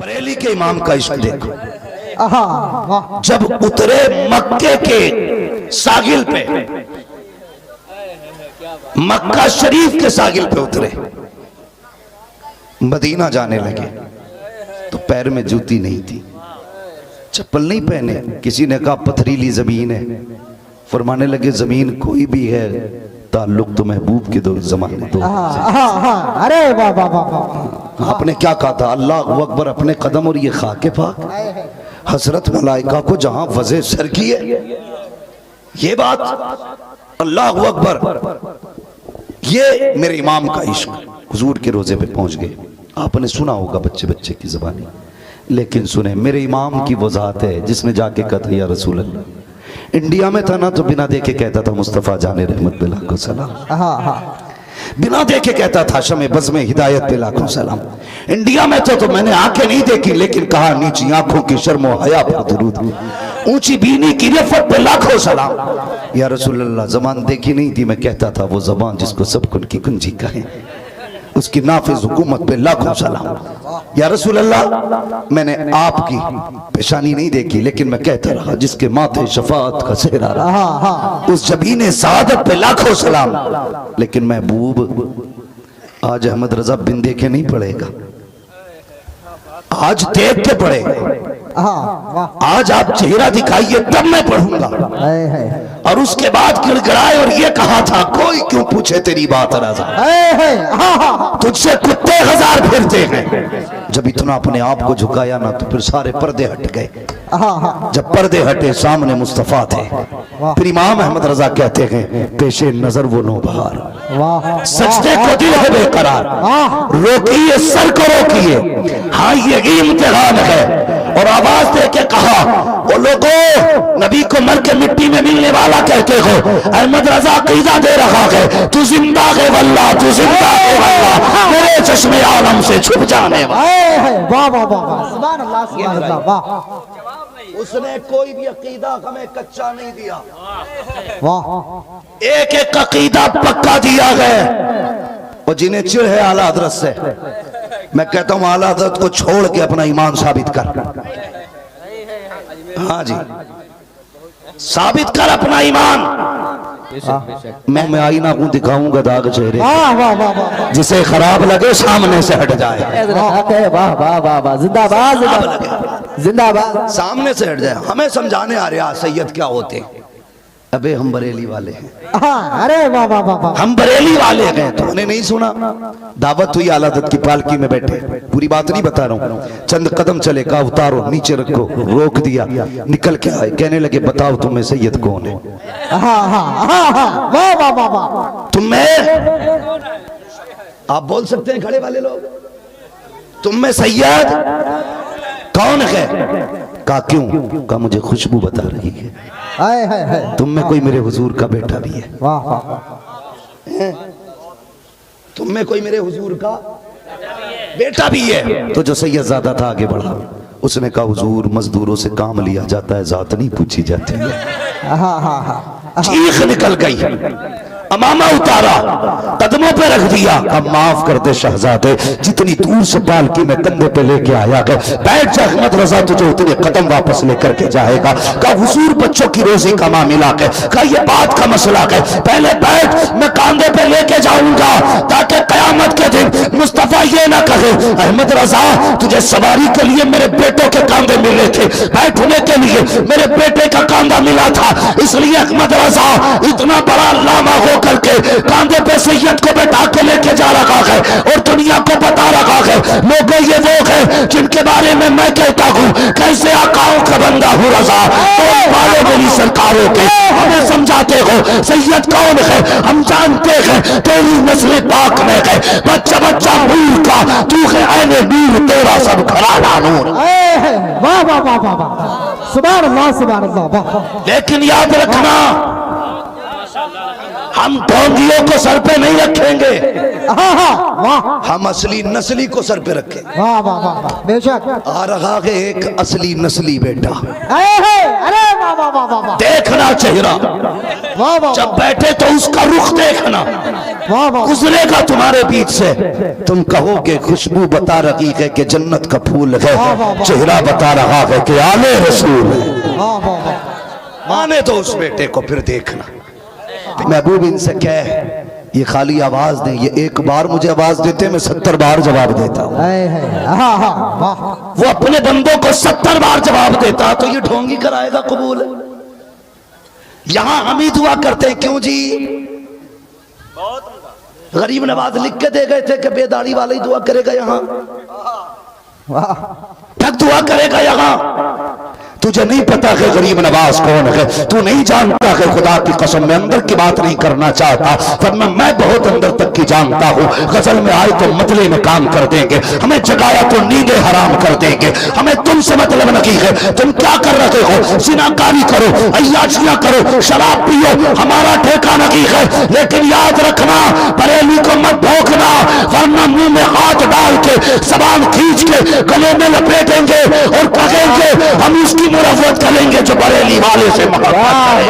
बरेली के इमाम का इश्क देखो। जब उतरे मक्के के सागिल पे, मक्का शरीफ के सागिल पे उतरे, मदीना जाने लगे तो पैर में जूती नहीं थी, चप्पल नहीं पहने। किसी ने कहा पथरीली जमीन है, फरमाने लगे जमीन कोई भी है, ताल्लुक तो महबूब के दो जमाने दो। अरे वाह वाह वाह। आपने क्या कहा था? अल्लाह अकबर अपने कदम और ये खाके पाक, हजरत मलाइका को जहां वज़े सर की है, ये बात अल्लाह अकबर। ये मेरे इमाम का इश्क हुजूर के रोजे पे पहुंच गए। आपने सुना होगा बच्चे बच्चे की ज़बानी, लेकिन सुने मेरे इमाम की वो ज़ात है जिसने जाके कहा था या रसूल अल्लाह। इंडिया में था ना तो बिना देखे कहता था मुस्तफ़ा जाने रहमत पे लाखों सलाम। बिना देखे कहता था शमे बज़ में हिदायत पे लाखों सलाम। इंडिया में तो मैंने आंखें नहीं देखी, लेकिन कहा नीची आंखों की शर्मो हया पर दुरूद, ऊंची बीनी की रिफ़त पे लाखों सलाम। या रसूल अल्लाह ज़बान देखी नहीं थी, मैं कहता था वो ज़बान जिसको सब कुन की कुंजी कहे, उसकी नाफिज हुकूमत पे लाखों सलाम। या रसूल अल्लाह मैंने आपकी पेशानी नहीं देखी, लेकिन मैं कहता रहा जिसके माथे शफाअत का सेहरा रहा, उस जबीने सादत पे लाखों सलाम। लेकिन महबूब आज अहमद रजा बिन देखे नहीं पड़ेगा, आज देख के पड़ेगा। आज आप चेहरा दिखाइए तब मैं पढ़ूंगा। और उसके बाद गिड़गिड़ाए और ये कहा था कोई क्यों पूछे तेरी बात राजा, तुझसे कुत्ते हजार फिरते हैं। जब इतना अपने आप को झुकाया ना तो फिर सारे पर्दे हट गए। जब पर्दे हटे सामने मुस्तफा थे। फिर इमाम अहमद रजा कहते हैं पेशे नजर वो नौबहार, सजदे को दिल है बेकरार, रोकिए सर को रोकिए, हाँ ये इम्तिहान है। और आवाज दे के कहा वो लोगों नबी को मर के मिट्टी में मिलने वाला कहते हो, अहमद रजा अकीदा दे रहा है तू जिंदा है वल्लाह, तू जिंदा है वल्लाह, मेरे चश्मे आलम से छुप जाने वाला। वाह वाह वाह, सुभान अल्लाह सुभान अल्लाह, वाह। उसने कोई भी अकीदा हमें कच्चा नहीं दिया, वाह। एक एक अकीदा पक्का दिया है। और जिन्हें चिढ़ है आला हजरत से, मैं कहता हूं आला हजरत को छोड़ के अपना ईमान साबित कर। हाँ जी, साबित कर अपना ईमान। मैं आईना हूं, दिखाऊंगा दाग चेहरे, जिसे खराब लगे सामने से हट जाए। वाह वाह वाह वाह, जिंदाबाद जिंदाबाद। सामने से हट जाए। हमें समझाने आ रहा सैयद क्या होते हैं। अबे हम बरेली वाले हैं। अरे वाह वाह वाह, हम बरेली वाले हैं। तो उन्हें नहीं सुना? दावत हुई आला हज़रत की पालकी में बैठे, पूरी बात नहीं बता रहा हूँ। चंद कदम चले, कहा उतारो नीचे रखो, रोक दिया, निकल के आए, कहने लगे बताओ तुम्हें सैयद कौन है? वाह वाह वाह वाह। तुम्हें आप बोल सकते हैं खड़े वाले लोग, तुम्हें सैयद कौन है? कहा क्यों? कहा मुझे खुशबू बता रही है तुम में कोई मेरे हुजूर का बेटा भी है। वाह वाह। तुम में कोई मेरे हुजूर का बेटा भी है। तो जो सैयद ज़ादा था आगे बढ़ा, उसने कहा हुजूर मजदूरों से काम लिया जाता है, जात नहीं पूछी जाती है। चीख निकल गई, अमामा उतारा, कदमों पे रख दिया। अब माफ कर दे शहजादे, जितनी दूर से पालकी में कंधे पे लेके आया गया, बैठ जा अहमद रजा, तुझे उतने कदम वापस लेकर के जाएगा। कहा हुजूर बच्चों की रोजी का मामला है, कहा ये बात का मसला है, पहले बैठ, मैं कंधे पे लेके जाऊंगा ताकि कयामत के दिन मुस्तफा ये ना कहे अहमद रजा तुझे सवारी के लिए मेरे बेटों के कंधे मिले थे, बैठने के लिए मेरे बेटे का कंधा मिला था, इसलिए अहमद रजा इतना बड़ा लामा हो करके कांधे पे सैयद को बैठा के लेके जा रहा है और दुनिया को बता रहा है लोगों ये वो है जिनके बारे में मैं कहता हूँ कैसे आकाओं का बंदा हूँ रजा, वाले मेरी सरकारों के हमें समझाते हो सैयद कौन है, हम जानते हैं तेरी नस्ल पाक में है, बच्चा बच्चा नूर का तू है ऐने नूर, तेरा सब घराना नूर। वाह वाह वाह वाह, सुभान अल्लाह सुभान अल्लाह। लेकिन याद रखना हम ढोंगियों को सर पे नहीं रखेंगे, हाँ हाँ वाह हम असली नस्ली को सर पे रखेंगे। वाह वाह वाह वाह बेशक। आ रहा है एक असली नस्ली बेटा, अरे वाह वाह वाह वाह देखना चेहरा, वाह वाह जब बैठे तो उसका रुख देखना, वाह वाह गुजरेगा तुम्हारे बीच से, तुम कहोगे खुशबू बता रही है कि जन्नत का फूल है, चेहरा बता रहा है कि आले रसूल है। वाह वाह वाह माने तो उस बेटे को फिर देखना। महबूब इनसे कह ये खाली आवाज दें, ये एक बार मुझे आवाज देते मैं 70 बार जवाब देता हूं। हाँ हाँ वाह वो अपने बंदों को 70 बार जवाब देता तो ये ढोंगी कराएगा कबूल? यहां हम ही दुआ करते हैं, क्यों जी? गरीब नवाज लिख के दे गए थे कि बेदाढ़ी वाला ही दुआ करेगा, यहां वाह ठग दुआ करेगा यहां। तुझे नहीं पता कि गरीब नवाज कौन है, तू नहीं जानता कि खुदा की कसम मैं अंदर की बात नहीं करना चाहता, वरना मैं बहुत अंदर तक की जानता हूँ। गजल में आए तो मतले में काम कर देंगे, हमें जगाया तो नींदें हराम कर देंगे, हमें तुमसे मतलब नहीं है। तुम क्या कर रहे हो? जिनाकारी करो, अय्याशियां करो, शराब पियो, हमारा ठेका नहीं है। लेकिन याद रखना, बरेली को मत भोंकना, वरना मुंह में हाथ डाल के जबान खींच के गले में लपेटेंगे और कहेंगे हम उसकी मुरव्वत करेंगे जो बरेली वाले से मोहब्बत करे।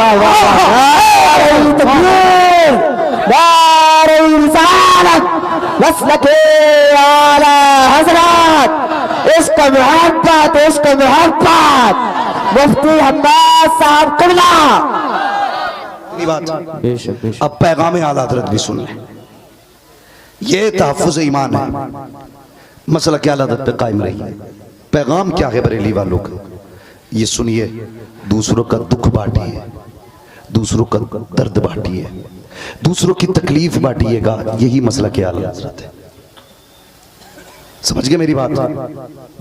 इसका मोहब्बत मुफ्ती हम्माद साहब कुबला। अब पैगाम आला हज़रत भी सुन लें, ये तहफ़्फ़ुज़ ईमान है, मसला क्या आला हज़रत पे कायम रही है। पैगाम क्या है बरेली वालों का? ये सुनिए, दूसरों का दुख बांटिए, दूसरों का दर्द बांटिए, दूसरों की तकलीफ बांटिएगा, यही मसला क्या आला हज़रत है। समझ गए मेरी बात?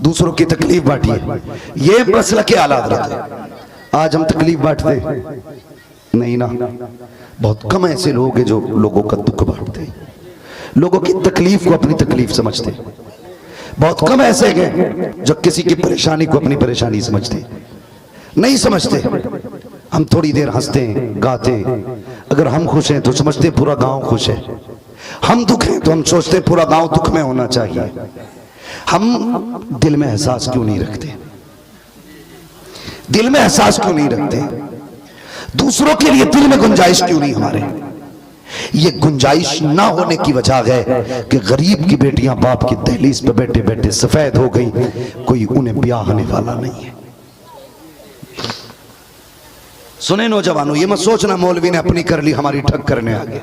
दूसरों की तकलीफ बांटिए, ये मसला क्या आला हज़रत है। आज हम तकलीफ बांटते नहीं ना, बहुत कम ऐसे लोग हैं जो लोगों का दुख बांटते, लोगों की तकलीफ को अपनी तकलीफ समझते। बहुत कम ऐसे हैं जो किसी की परेशानी को अपनी परेशानी समझते, नहीं समझते। हम थोड़ी देर हंसते हैं, गाते हैं, अगर हम खुश हैं तो समझते पूरा गांव खुश है, हम दुख हैं तो हम सोचते पूरा गांव दुख में होना चाहिए। हम दिल में एहसास क्यों नहीं रखते? दिल में एहसास क्यों नहीं रखते? दूसरों के लिए दिल में गुंजाइश क्यों नहीं हमारे? ये गुंजाइश ना होने की वजह है कि गरीब की बेटियां बाप की दहलीज पे बैठे बैठे सफेद हो गई, कोई उन्हें ब्याहने वाला नहीं है। सुने नौजवानों, ये मत सोचना मौलवी ने अपनी कर ली हमारी ठग करने आ गया।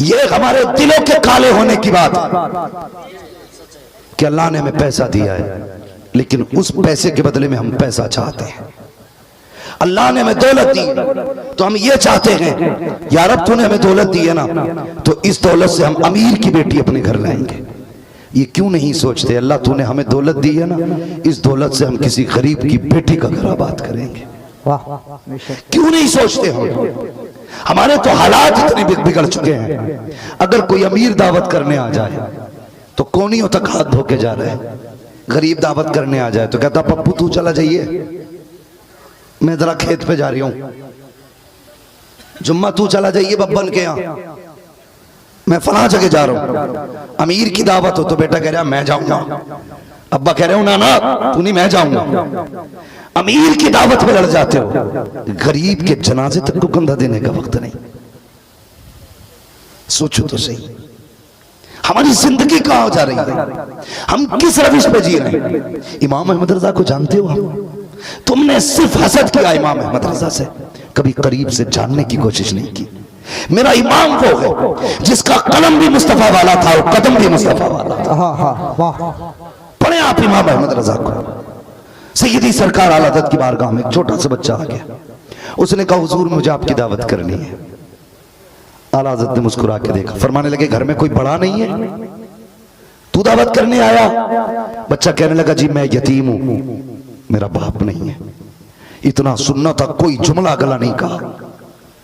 ये हमारे दिलों के काले होने की बात है कि अल्लाह ने हमें पैसा दिया है, लेकिन उस पैसे के बदले में हम पैसा चाहते हैं। अल्लाह ने हमें दौलत दी तो हम ये चाहते हैं यार अब तूने हमें दौलत दी है ना, तो इस दौलत से हम अमीर की बेटी अपने घर लाएंगे। ये क्यों नहीं सोचते अल्लाह तूने हमें दौलत दी है ना, इस दौलत से हम किसी गरीब की बेटी का घर आबाद करेंगे। क्यों नहीं सोचते हम? हमारे तो हालात इतने बिगड़ चुके हैं, अगर कोई अमीर दावत करने आ जाए तो कोनियों तक हाथ धो के जा रहे हैं। गरीब दावत करने आ जाए तो कहता पप्पू तू चला जाइए, मैं जरा खेत पे जा रही हूं। जुम्मा तू चला जाइए बब्बन के यहाँ, मैं फला जगह जा रहा हूं। अमीर की दावत हो तो बेटा कह रहा मैं जाऊंगा, अब्बा कह रहे हो ना ना तू नहीं मैं जाऊंगा। अमीर की दावत में लड़ जाते हो, गरीब के जनाजे तक को कंधा देने का वक्त नहीं। सोचो तो सही, हमारी जिंदगी कहां हो जा रही है? हम किस रविश पे जी रहे हैं? इमाम अहमद रजा को जानते हो आप? तुमने सिर्फ हसद किया इमाम अहमद रजा से, कभी करीब से जानने की कोशिश नहीं की। मेरा इमाम वो है जिसका कलम भी मुस्तफा वाला था और कदम भी मुस्तफा वाला था। पढ़े आप इमाम अहमद रजा को। सैयदी सरकार आला हज़रत की बारगाह में एक छोटा सा बच्चा आ गया, उसने कहा हुजूर मुझे आपकी दावत करनी है। आला हज़रत ने मुस्कुरा के देखा, फरमाने लगे घर में कोई बड़ा नहीं है, तू दावत करने आया? बच्चा कहने लगा जी मैं यतीम हूं, मेरा बाप नहीं है। इतना सुनना था, कोई जुमला गला नहीं कहा।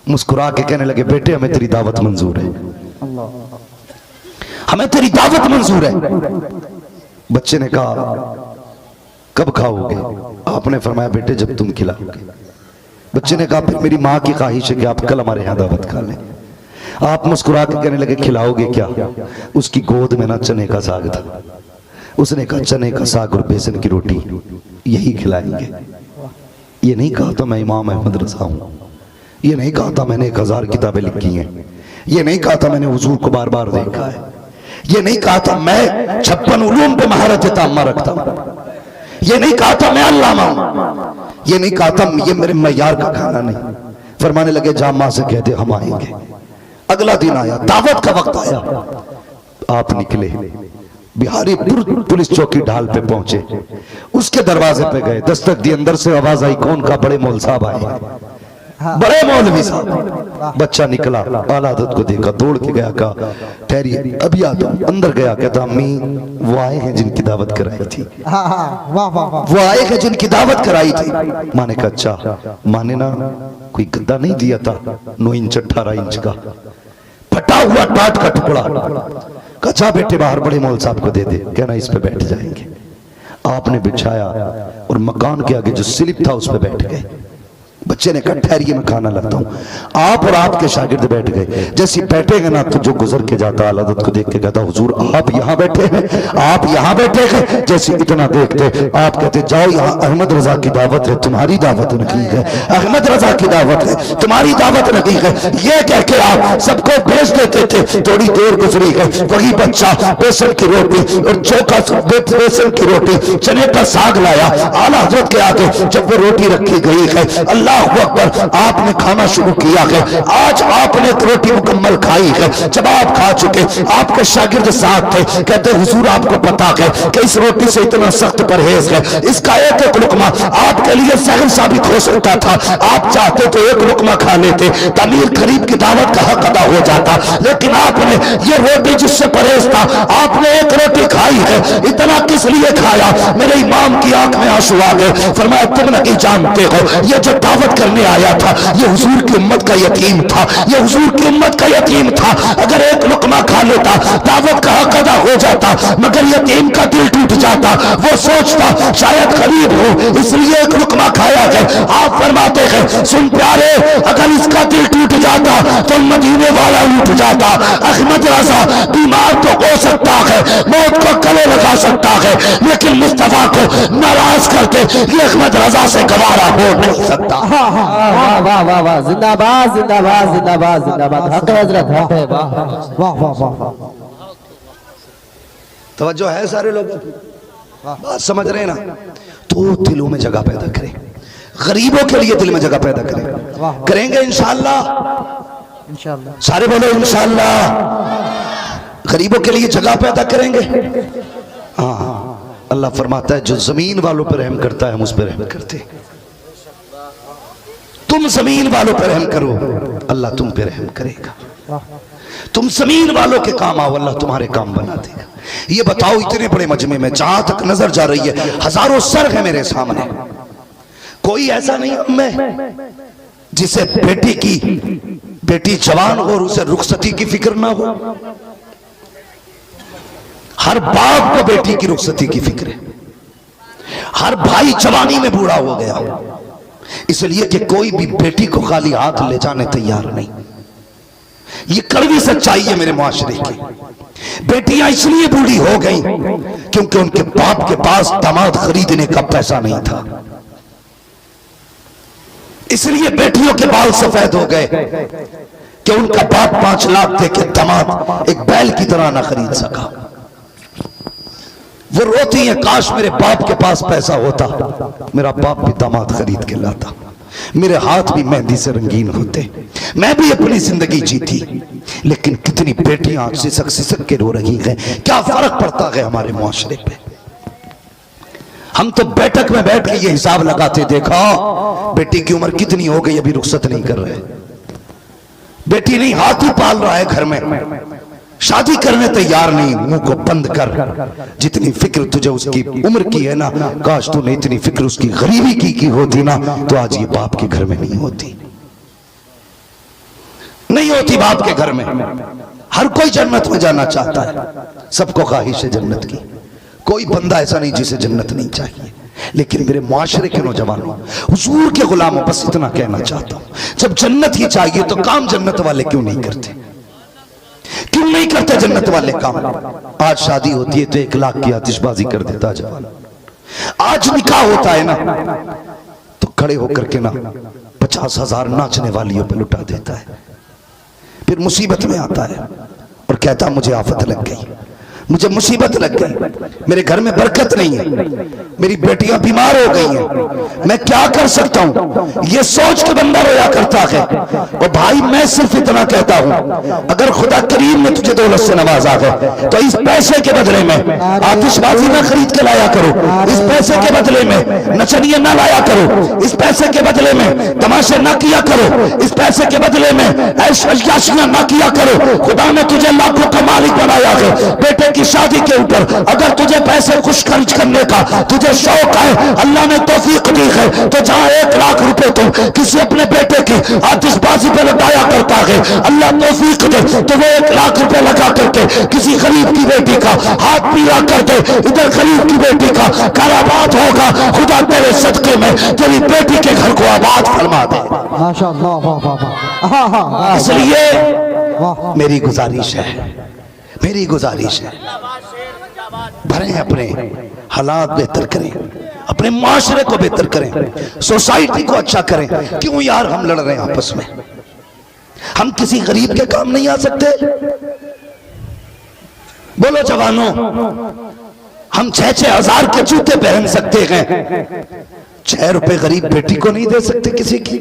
मुस्कुरा के कहने लगे बेटे हमें तेरी दावत मंजूर है, हमें तेरी दावत मंजूर है। बच्चे ने कहा कब खाओगे? आपने फरमाया बेटे जब तुम खिलाओगे। बच्चे ने कहा फिर मेरी माँ की ख्वाहिश है कि आप कल हमारे यहाँ दावत खा लें। आप मुस्कुरा के कहने लगे खिलाओगे क्या? उसकी गोद में ना चने का साग था। उसने कहा चने का साग और बेसन की रोटी यही खिलाएंगे। ये नहीं कहा था मैं इमाम अहमद रजा हूं, ये नहीं कहा था मैंने 1000 किताबें लिखी हैं, ये नहीं कहा था मैंने हुजूर को बार बार देखा है, ये नहीं कहा था मैं 56 उलूम पे महारत ताम्मा रखता हूं, ये नहीं कहा था मैं अल्लामा हूं, ये नहीं कहा था ये मेरे मयार का खाना नहीं। फरमाने लगे जा मां से कहते हम आएंगे। अगला दिन आया, दावत का वक्त आया, आप निकले, बिहारी पुलिस चौकी ढाल पे पहुंचे, उसके दरवाजे पे गए, दस्तक दी, अंदर से आवाज आई कौन का? बड़े मौल साहब आए। बड़े मौलवी साहब। बच्चा निकला, आलादत को देखा, दौड़ के गया, कहा ठहरिए अभी आता हूं। अंदर गया, कहता अम्मी वो आए हैं जिनकी दावत कराई थी, वो आए हैं जिनकी दावत कराई थी। माँ ने कहा अच्छा। माँ ने ना कोई गद्दा नहीं दिया था 9 इंच 18 इंच का फटा हुआ टाट का टुकड़ा, कचा बेटे बाहर बड़े मौल साहब को दे दे, कहना इस पे बैठ जाएंगे। आपने बिछाया और मकान के आगे जो स्लिप था उस पे बैठ गए। बच्चे ने कहा ठहरिए मैं खाना लाता हूं। आप और आपके शागिर्द बैठ गए। जैसे बैठेंगे ना तो जो गुजर के जाता आलादत को देख के कहता हुजूर आप यहाँ बैठे हैं, आप यहाँ बैठे हैं। जैसे इतना देखते आप कहते जाओ यहाँ अहमद रजा की दावत है, तुम्हारी दावत नहीं है, अहमद रजा की दावत है, तुम्हारी दावत नहीं है। ये कह के आप सबको भेज देते थे। थोड़ी देर गुजरी है, वही बच्चा बेसन की रोटी और चोखा बेसन की रोटी चने का साग लाया। आला हजरत के आगे जब वो रोटी रखी गई है, अल्लाह अकबर, आपने खाना शुरू किया है। आज आपने रोटी मुकम्मल खाई है। जब आप खा चुके, आपके शागिर्द साथ थे, कहते हुजूर आपको पता है कि इस रोटी से इतना सख्त परहेज है, इसका एक एक लुकमा आपके लिए सहल साबित हो सकता था। आप चाहते तो एक लुकमा खा लेते, तमीर करीब की दावत का हक अदा हो जाता, लेकिन आपने ये रोटी जिससे परहेज था, आपने एक रोटी खाई है। इतना किस लिए खाया? मेरे इमाम की आंख में आंसू आ गए। फरमाया तुम नहीं जानते हो ये जो दावत करने आया था ये हुजूर की उम्मत का यतीम था, ये हुजूर की उम्मत का यतीम था। अगर एक लुकमा खा लेता दावत का हक अदा हो जाता, मगर यतीम का दिल टूट जाता। वो सोचता शायद गरीब हो इसलिए एक लुकमा खाया है। आप फरमाते हैं सुन प्यारे, अगर इसका दिल टूट जाता तो मदीने वाला उठ जाता। अहमद रजा बीमार तो हो सकता है, मौत को गले लगा सकता है, लेकिन मुस्तफा को नाराज करके ये अहमद रजा से गवारा हो नहीं सकता। वाह वाह वाह वाह, जिंदाबाद जिंदाबाद जिंदाबाद जिंदाबाद, हक हजरत हक है। वाह वाह वाह वाह, तवज्जो है सारे लोगों की? बात समझ रहे हैं ना? तो दिलों में जगह पैदा करें, गरीबों के लिए दिल में जगह पैदा करें। करेंगे इंशाअल्लाह, इंशाअल्लाह। सारे बोलो इंशाअल्लाह। गरीबों के लिए जगह पैदा करेंगे। हाँ, अल्लाह फरमाता है जो जमीन वालों पर रहम करता है हम उस पर रहम करते हैं। तुम जमीन वालों पर रहम करो, अल्लाह तुम पे रहम करेगा। तुम जमीन वालों के काम आओ, अल्लाह तुम्हारे काम बना देगा। ये बताओ इतने बड़े मजमे में जहां तक नजर जा रही है हजारों सर है मेरे सामने, कोई ऐसा नहीं मैं जिसे बेटी जवान हो और उसे रुखसती की फिक्र ना हो। हर बाप को बेटी की रुखसती की फिक्र है। हर भाई जवानी में बूढ़ा हो गया, इसलिए कि कोई भी बेटी को खाली हाथ ले जाने तैयार नहीं। ये कड़वी सच्चाई है मेरे मुआशरे की। बेटियां इसलिए बूढ़ी हो गई क्योंकि उनके बाप के पास दामाद खरीदने का पैसा नहीं था, इसलिए बेटियों के बाल सफेद हो गए कि उनका बाप 5 लाख दे के दामाद एक बैल की तरह ना खरीद सका। वो रोती है काश मेरे बाप के पास पैसा होता, मेरा बाप भी दामाद खरीद के लाता, मेरे हाथ भी मेहंदी से रंगीन होते, मैं भी अपनी जिंदगी जीती। लेकिन कितनी बेटियां आज सिसक सिसक के रो रही हैं। क्या फर्क पड़ता है हमारे मुआशरे पे? हम तो बैठक में बैठ के ये हिसाब लगाते, देखा बेटी की उम्र कितनी हो गई अभी रुखसत नहीं कर रहे। बेटी नहीं हाथी पाल रहा है घर में, शादी करने तैयार नहीं, मुंह को बंद कर। जितनी फिक्र तुझे उसकी उम्र की है ना, काश तूने इतनी फिक्र उसकी गरीबी की होती ना, तो आज ये बाप के घर में नहीं होती, नहीं होती बाप के घर में। हर कोई जन्नत में जाना चाहता है, सबको ख्वाहिश है जन्नत की, कोई बंदा ऐसा नहीं जिसे जन्नत नहीं चाहिए। लेकिन मेरे माशरे के नौजवानों, हुजूर के गुलामों, बस इतना कहना चाहता हूं, जब जन्नत ही चाहिए तो काम जन्नत वाले क्यों नहीं करते? क्यों नहीं करते जन्नत वाले काम? आज शादी होती है तो 1 लाख की आतिशबाजी कर देता जवान। आज निकाह होता है ना तो खड़े होकर के ना 50,000 नाचने वालियों पर लुटा देता है। फिर मुसीबत में आता है और कहता मुझे आफत लग गई, मुझे मुसीबत लग गई, मेरे घर में बरकत नहीं है, मेरी बेटियां बीमार हो गई हैं, मैं क्या कर सकता हूं? ये सोच के बंदा रोया करता है। और भाई मैं सिर्फ इतना कहता हूं, अगर खुदा करीम ने तुझे दौलत से नवाजा है तो इस पैसे के बदले में आतिशबाजी ना खरीद के लाया करो, इस पैसे के बदले में नचनिए ना लाया करो, इस पैसे के बदले में तमाशे ना किया करो, इस पैसे के बदले में ऐश-अय्याशियां ना किया करो। खुदा ने तुझे लाखों का मालिक बनाया है। बेटे की शादी के ऊपर अगर तुझे पैसे खुश खर्च करने का तुझे शौक है, अल्लाह ने तौफीक दी है, तो जहां 1 लाख रुपए तुम किसी अपने बेटे की आतिशबाजी पर लगाया करता है, अल्लाह तौफीक दे तो वो 1 लाख रुपए लगा करके किसी गरीब की बेटी का हाथ पीला कर दे, इधर गरीब की बेटी का काराबाद होगा। खुदा तेरे सदके में तेरी बेटी के घर को आबाद फरमा दे। माशाअल्लाह, वाह वाह वाह। इसलिए मेरी गुजारिश है, मेरी गुजारिश है, भरें अपने हालात बेहतर करें, अपने माशरे को बेहतर करें, सोसाइटी को अच्छा करें। क्यों यार हम लड़ रहे हैं आपस में? हम किसी गरीब के काम नहीं आ सकते? बोलो जवानों, हम 6-6 हजार के जूते पहन सकते हैं, 6 रुपए गरीब बेटी को नहीं दे सकते किसी की?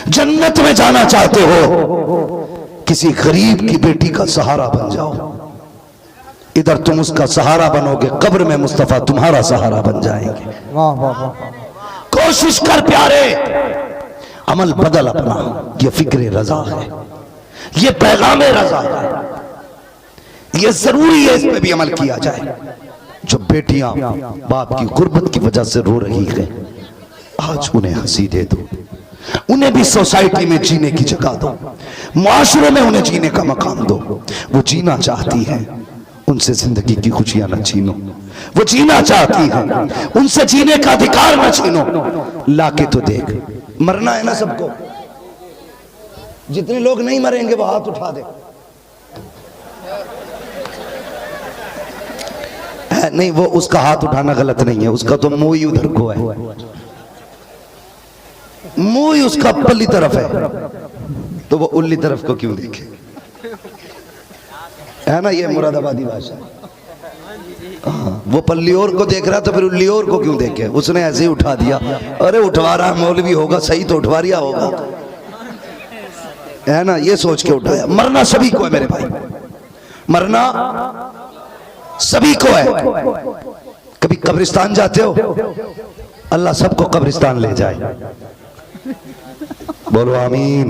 जन्नत में जाना चाहते हो, किसी गरीब की बेटी का सहारा बन जाओ। इधर तुम उसका सहारा बनोगे, कब्र में मुस्तफा तुम्हारा सहारा बन जाएंगे। वाह वाह वाह। कोशिश कर प्यारे, अमल बदल अपना। ये फिक्र रजा है, ये पैगाम रजा है, ये जरूरी है, इस पे भी अमल किया जाए। जो बेटियां बाप की गुर्बत की वजह से रो रही है, आज उन्हें हंसी दे दो, उन्हें भी सोसाइटी में जीने की जगह दो, मुआशरे में उन्हें जीने का मकाम दो। वो जीना चाहती हैं, उनसे जिंदगी की खुशियां न छीनो। वो जीना चाहती हैं, उनसे जीने का अधिकार न छीनो। लाके तो देख, मरना है ना सबको। जितने लोग नहीं मरेंगे वो हाथ उठा दे। नहीं, वो उसका हाथ उठाना गलत नहीं है, उसका तो मुंह ही उधर को है, मुंह ही उसका पल्ली तरफ है, तो वो उल्ली तरफ को क्यों देखे? है ना, ये मुरादाबादी भाषा। हाँ, वो पल्ली और को देख रहा तो फिर उल्ली और को क्यों देखे? उसने ऐसे ही उठा दिया। अरे उठवा रहा मौलवी होगा, सही तो उठवा रिया होगा, है ना, ये सोच के उठाया। मरना सभी को है मेरे भाई, मरना सभी को है। कभी कब्रिस्तान जाते हो? अल्लाह सबको कब्रिस्तान ले जाए। बोलो आमीन।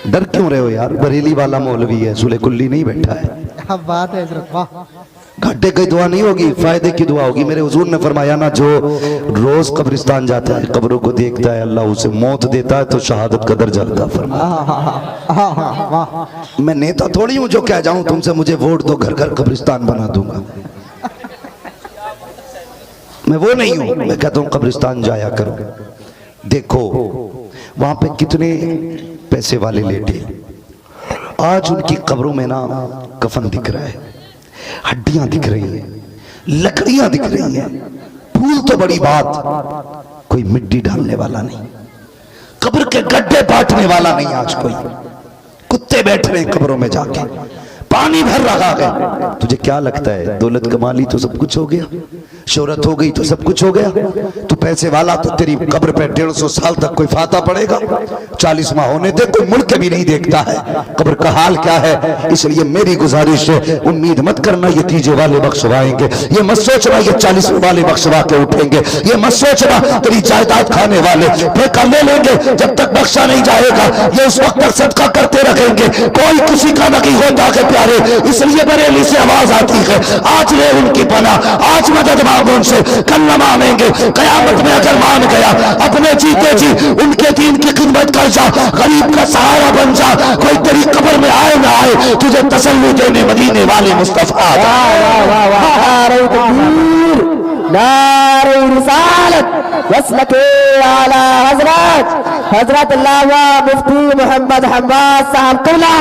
डर क्यों रहे हो यार? बरेली वाला मौलवी है, सुले कुल्ली नहीं बैठा है। क्या बात है हजरत, वाह। घाटे की दुआ नहीं होगी, फायदे की दुआ होगी। मेरे हुजूर ने फरमाया ना, जो रोज कब्रिस्तान जाता है, कब्रों को देखता है, अल्लाह उसे मौत देता है तो शहादत का दर्जा अता फरमाता। मैं नेता थोड़ी हूं जो कह जाऊं तुमसे मुझे वोट दो, घर घर कब्रिस्तान बना दूंगा। मैं वो नहीं हूं। मैं कहता हूं कब्रिस्तान जाया करो, देखो वहां पे कितने पैसे वाले लेटे। आज उनकी कब्रों में ना कफन दिख रहा है, हड्डियां दिख रही हैं, लकड़ियां दिख रही हैं, फूल तो बड़ी बात, कोई मिट्टी डालने वाला नहीं, कब्र के गड्ढे बांटने वाला नहीं। आज कोई कुत्ते बैठ रहे हैं कब्रों में जाके, पानी भर रहा है। तुझे क्या लगता है दौलत कमा ली तो सब कुछ हो गया, शोहरत हो गई तो सब कुछ हो गया? तू पैसे वाला तो तेरी कब्र पे 150 साल तक कोई फाता पड़ेगा। 40 माह होने दे, कोई मुड़ के भी नहीं देखता है कब्र का हाल क्या है। इसलिए मेरी गुजारिश है, उम्मीद मत करना ये तीजे वाले बख्शवाएंगे, ये मत सोचना ये 40 वाले बख्शवा के उठेंगे, ये मत सोचना तेरी जायदाद खाने वाले ठेका ले लेंगे, जब तक बख्शा नहीं जाएगा ये उस वक्त तक सदका करते रहेंगे। कोई किसी का नहीं होता है प्यारे, इसलिए बरेली से आवाज आती है, आज ले उनकी पना, आज मदद मांगो उनसे, कल न मानेंगे। कयामत में अगर मान गया, अपने जीते जी उनके दीन की खिदमत कर जा, गरीब का सहारा बन जा। कोई तेरी कब्र में आए ना आए, तुझे तसल्ली देने मदीने वाले मुस्तफा। रिसालत वस्लके आला हजरत अल्लामा मुफ्ती मोहम्मद हम्माद साहब क़िबला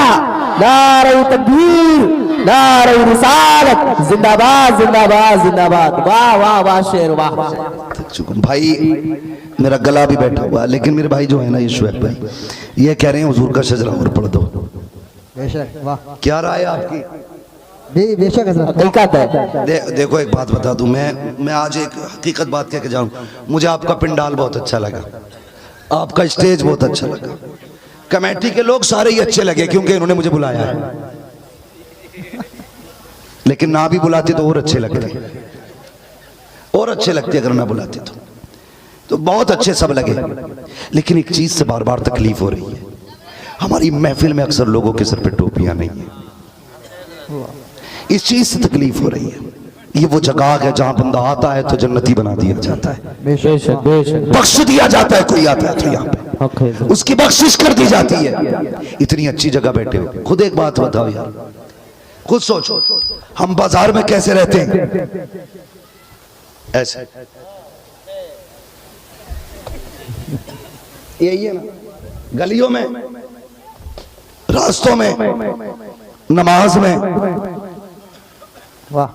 नारे तकबीर नारे रिसालत जिंदाबाद जिंदाबाद जिंदाबाद। वाह वाह वाह शेर वाह। भाई मेरा गला भी बैठा हुआ, लेकिन मेरे भाई जो है ना ये शुएब भाई, ये कह रहे हैं हुजूर का शजरा और पढ़ दो। बेशक वाह। क्या राय है आपकी? बेशक हकीकत है। देखो एक बात बता दूं, मैं आज एक हकीकत बात कह के जाऊं, मुझे आपका पिंडाल बहुत अच्छा लगा, आपका स्टेज बहुत अच्छा लगा, कमेटी के लोग सारे ही अच्छे लगे क्योंकि इन्होंने मुझे बुलाया है, लेकिन ना भी बुलाते तो और अच्छे लगते, और अच्छे लगते अगर ना बुलाते तो बहुत अच्छे सब लगे। लेकिन एक चीज से बार बार तकलीफ हो रही है, हमारी महफिल में अक्सर लोगों के सर पे टोपियां नहीं है, इस चीज से तकलीफ हो रही है। ये वो जगह है जहां बंदा आता है तो जन्नती बना दिया जाता है, बेशक बेशक बख्श दिया जाता है, कोई आता है तो यहाँ पे उसकी बख्शिश कर दी जाती है। इतनी अच्छी जगह बैठे हो, खुद एक बात बताओ यार, खुद सोचो हम बाजार में कैसे रहते हैं, ऐसे यही है ना, गलियों में, रास्तों में, नमाज में, वाह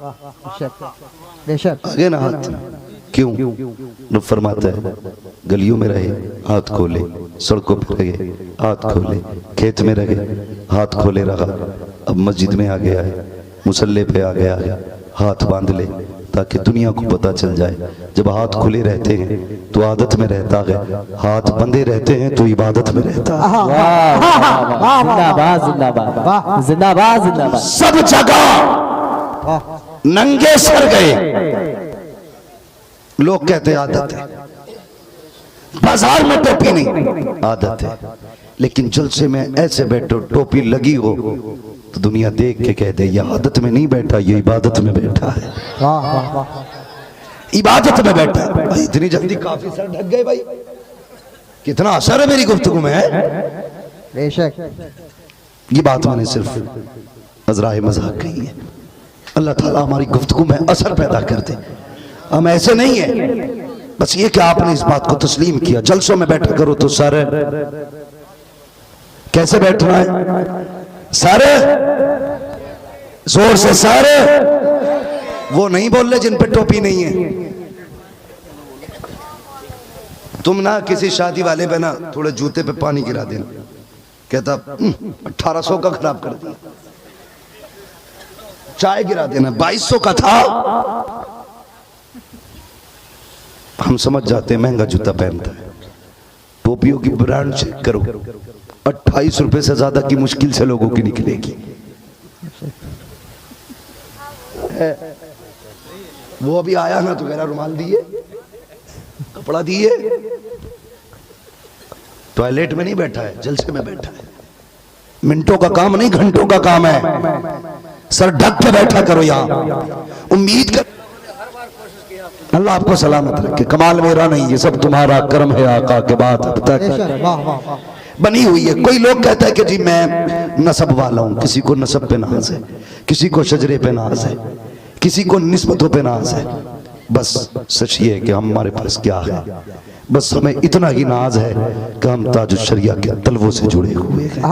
बेशक आगे ना हाथ क्यों? रब फरमाता है गलियों में रहे हाथ खोले, सड़कों पर रहे हाथ खोले, खेत में रहे हाथ खोले रहा, अब मस्जिद में आ गया है, मुसल्ले पे आ गया है, हाथ बांध ले ताकि दुनिया को पता चल जाए। जब हाथ खुले रहते हैं तो आदत में रहता है, हाथ बंधे रहते हैं तो इबादत में रहता है। जिंदाबाद जिंदाबाद जिंदाबाद जिंदाबाद। सब जगह नंगे सर गए, लोग कहते हैं आदत है, बाजार में टोपी नहीं आदत है, लेकिन जलसे में ऐसे बैठो टोपी लगी हो तो दुनिया देख के कह दे ये आदत में नहीं बैठा, ये इबादत में बैठा है, इबादत में बैठा है। भाई इतनी जल्दी काफी सर ढक गए भाई, कितना असर है मेरी गुफ्तगू में है। बेशक ये बात मैंने सिर्फ अजराए मजाक कही है, अल्लाह ताला हमारी गुफ्तगू में असर पैदा कर दे। हम ऐसे नहीं है, बस ये कि आपने इस बात को तस्लीम किया। जलसों में बैठा करो तो सर कैसे बैठना है, सर जोर से सर, वो नहीं बोल रहे जिन पे टोपी नहीं है। तुम ना किसी शादी वाले पे ना थोड़े जूते पे पानी गिरा देना, कहता 1800 का खराब कर दिया, चाय गिरा देना 2200 का था, हम समझ जाते हैं महंगा जूता पहनता है। टोपियों की ब्रांड चेक करो, 28 रुपए से ज्यादा की मुश्किल से लोगों की निकलेगी। वो अभी आया ना तो मेरा रुमाल दिए, कपड़ा दिए, टॉयलेट में नहीं बैठा है, जलसे में बैठा है। मिनटों का काम नहीं घंटों का काम है, सर ढक के बैठा करो। यहाँ उम्मीद कर अल्लाह आपको सलामत रखे, कमाल मेरा नहीं, ये सब तुम्हारा कर्म है आका के बाद अब तक बनी हुई है। कोई लोग कहता है कि जी मैं नसब वाला हूं, किसी को नसब पे नाज है, किसी को शजरे पे नाज है, किसी को निस्बतों पे नाज है। बस सच ये है कि हमारे पास क्या है, बस हमें इतना ही नाज है कि हम ताजुल शरिया के तलवों से जुड़े हुए हैं।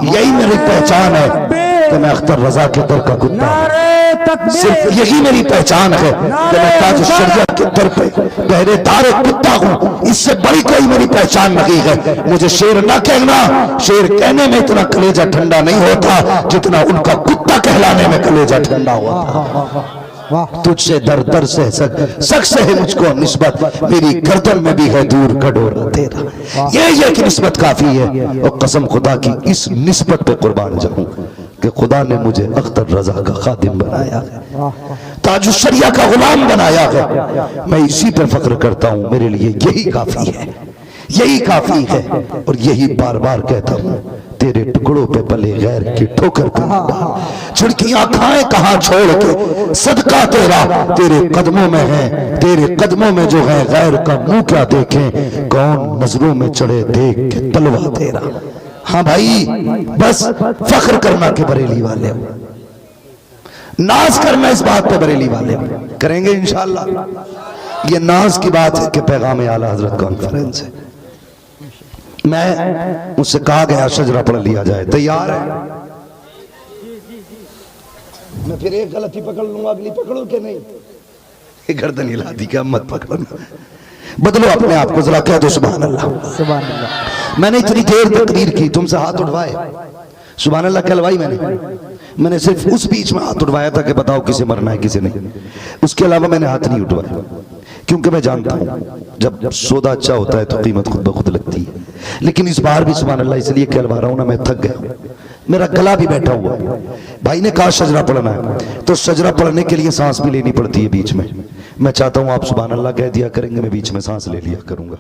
यही मेरी पहचान है कि मैं अख्तर रजा के दर का कुत्ता हूं, सिर्फ यही मेरी पहचान है कि मैं ताजुल शरिया के दर पे पहरेदार कुत्ता हूं। इससे बड़ी कोई मेरी पहचान नहीं है। मुझे शेर ना कहना, शेर कहने में इतना कलेजा ठंडा नहीं होता जितना उनका कुत्ता कहलाने में कलेजा ठंडा होता। तुझसे दर दर से सक से है मुझको निस्बत, मेरी गर्दन में भी है दूर कटोरा तेरा। ये कि निस्बत काफी है, और कसम खुदा की इस निस्बत पे कुर्बान जाऊं कि खुदा ने मुझे अख्तर रजा का खादिम बनाया है, ताजुल शरिया का गुलाम बनाया है। मैं इसी पे फख्र करता हूं, मेरे लिए यही काफी है, यही काफी है। और यही बार बार कहता हूं, तेरे टुकड़ों पे पले गैर की ठोकर छुड़कियां खाए कहां छोड़ के, सदका तेरा तेरे कदमों में है, तेरे कदमों में जो है गैर का मुंह क्या देखें, कौन नजरों में चढ़े देख के तलवा तेरा। हाँ भाई, बस फख्र करना के बरेली वाले हो, नाज करना इस बात पे बरेली वाले हो, करेंगे इंशाअल्लाह। ये नाज की बात है कि पैगाम आला हजरत कॉन्फ्रेंस है। मैं मुझसे कहा गया शजरा पढ़ लिया जाए, तैयार है? मैं फिर एक गलती पकड़ लूंगा, अगली पकड़ू कि नहीं? ये गर्दन हिला दी क्या? मत पकड़ना, बदलो अपने आप को, जरा कह दो सुभान अल्लाह। सुभान अल्लाह। मैंने इतनी देर तकरीर की, तुमसे हाथ उठवाए, सुभान अल्लाह कहलवाई मैंने सिर्फ उस बीच में हाथ उठवाया था कि बताओ किसे मरना है किसे नहीं। उसके अलावा मैंने हाथ नहीं उठवाया, क्योंकि मैं जानता हूं जब सौदा अच्छा होता है तो कीमत खुद ब खुद लगती है। लेकिन इस बार भी सुभान अल्लाह इसलिए कहलवा रहा हूं ना, मैं थक गया, मेरा गला भी बैठा हुआ। भाई ने कहा शजरा पढ़ना है, तो शजरा पढ़ने के लिए सांस भी लेनी पड़ती है बीच में। मैं चाहता हूं आप सुभान अल्लाह कह दिया करेंगे, मैं बीच में सांस ले लिया करूंगा।